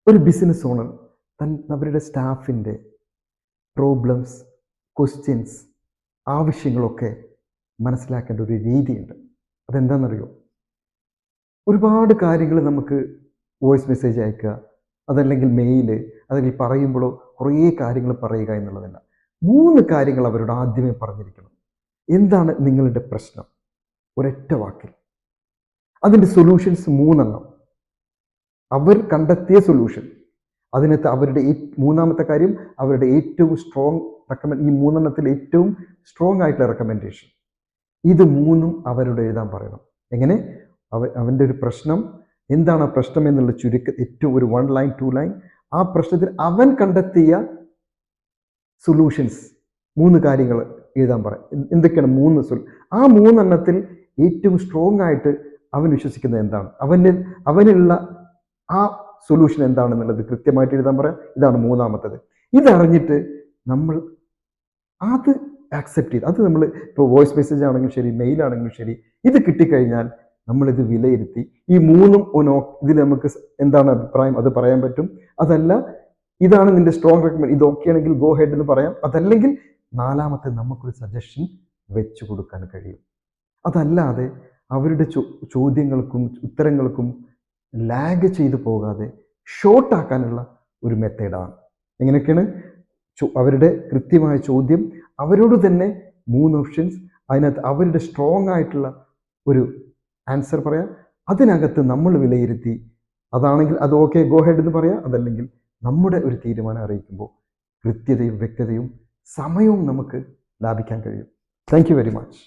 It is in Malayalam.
ഒരു ബിസിനസ് ഓണർ അവരുടെ സ്റ്റാഫിൻ്റെ പ്രോബ്ലംസ്, ക്വസ്റ്റ്യൻസ്, ആവശ്യങ്ങളൊക്കെ മനസ്സിലാക്കേണ്ട ഒരു രീതിയുണ്ട്. അതെന്താണെന്നറിയോ? ഒരുപാട് കാര്യങ്ങൾ നമുക്ക് വോയിസ് മെസ്സേജ് അയക്കുക, അതല്ലെങ്കിൽ മെയിൽ, അതല്ലെങ്കിൽ പറയുമ്പോഴോ കുറേ കാര്യങ്ങൾ പറയുക എന്നുള്ളതല്ല. 3 കാര്യങ്ങൾ അവരോട് ആദ്യമേ പറഞ്ഞിരിക്കണം. എന്താണ് നിങ്ങളുടെ പ്രശ്നം? ഒരൊറ്റ വാക്കിൽ. അതിൻ്റെ സൊല്യൂഷൻസ് 3 എണ്ണം. അവർ കണ്ടെത്തിയ സൊല്യൂഷൻ. അതിനകത്ത് അവരുടെ മൂന്നാമത്തെ കാര്യം, അവരുടെ ഏറ്റവും സ്ട്രോങ് ഈ 3 എണ്ണത്തിൽ ഏറ്റവും സ്ട്രോങ് ആയിട്ടുള്ള റെക്കമെൻഡേഷൻ. ഇത് 3ഉം അവരോട് എഴുതാൻ പറയണം. എങ്ങനെ? അവൻ്റെ ഒരു പ്രശ്നം, എന്താണ് ആ പ്രശ്നം എന്നുള്ള ഏറ്റവും ഒരു 1 ലൈൻ 2 ലൈൻ, ആ പ്രശ്നത്തിൽ അവൻ കണ്ടെത്തിയ സൊല്യൂഷൻസ് 3 കാര്യങ്ങൾ എഴുതാൻ പറയാം. എന്തൊക്കെയാണ് 3 ആ 3 എണ്ണത്തിൽ ഏറ്റവും സ്ട്രോങ് ആയിട്ട് അവൻ വിശ്വസിക്കുന്നത് എന്താണ്, അവനുള്ള ആ സൊല്യൂഷൻ എന്താണെന്നുള്ളത് കൃത്യമായിട്ട് എഴുതാൻ പറയാം. ഇതാണ് 3ാമത്തേത്. ഇതറിഞ്ഞിട്ട് നമ്മൾ അത് ആക്സെപ്റ്റ് ചെയ്ത്, അത് നമ്മൾ ഇപ്പോൾ വോയിസ് മെസ്സേജ് ആണെങ്കിലും ശരി, മെയിൽ ആണെങ്കിലും ശരി, ഇത് കിട്ടിക്കഴിഞ്ഞാൽ നമ്മളിത് വിലയിരുത്തി ഈ 3ഉം ഇതിൽ നമുക്ക് എന്താണ് അഭിപ്രായം അത് പറയാൻ പറ്റും. അതല്ല, ഇതാണ് നിന്റെ സ്ട്രോങ് റെക്കമെൻഡ്, ഇത് ഓക്കെ ആണെങ്കിൽ ഗോ ഹെഡ് എന്ന് പറയാം. അതല്ലെങ്കിൽ 4ാമത്തെ നമുക്കൊരു സജഷൻ വെച്ചു കൊടുക്കാൻ കഴിയും. അതല്ലാതെ അവരുടെ ചോദ്യങ്ങൾക്കും ഉത്തരങ്ങൾക്കും ലാഗ് ചെയ്തു പോകാതെ ഷോർട്ടാക്കാനുള്ള ഒരു മെത്തേഡാണ്. എങ്ങനെയൊക്കെയാണ്? അവരുടെ കൃത്യമായ ചോദ്യം, അവരോട് തന്നെ 3 ഓപ്ഷൻസ്, അതിനകത്ത് അവരുടെ സ്ട്രോങ് ആയിട്ടുള്ള ഒരു ആൻസർ പറയാം. അതിനകത്ത് നമ്മൾ വിലയിരുത്തി, അതാണെങ്കിൽ അത് ഓക്കെ ഗോ ഹെഡ് എന്ന് പറയാം. അതല്ലെങ്കിൽ നമ്മുടെ ഒരു തീരുമാനം അറിയിക്കുമ്പോൾ കൃത്യതയും വ്യക്തതയും സമയവും നമുക്ക് ലാഭിക്കാൻ കഴിയും. Thank you very much.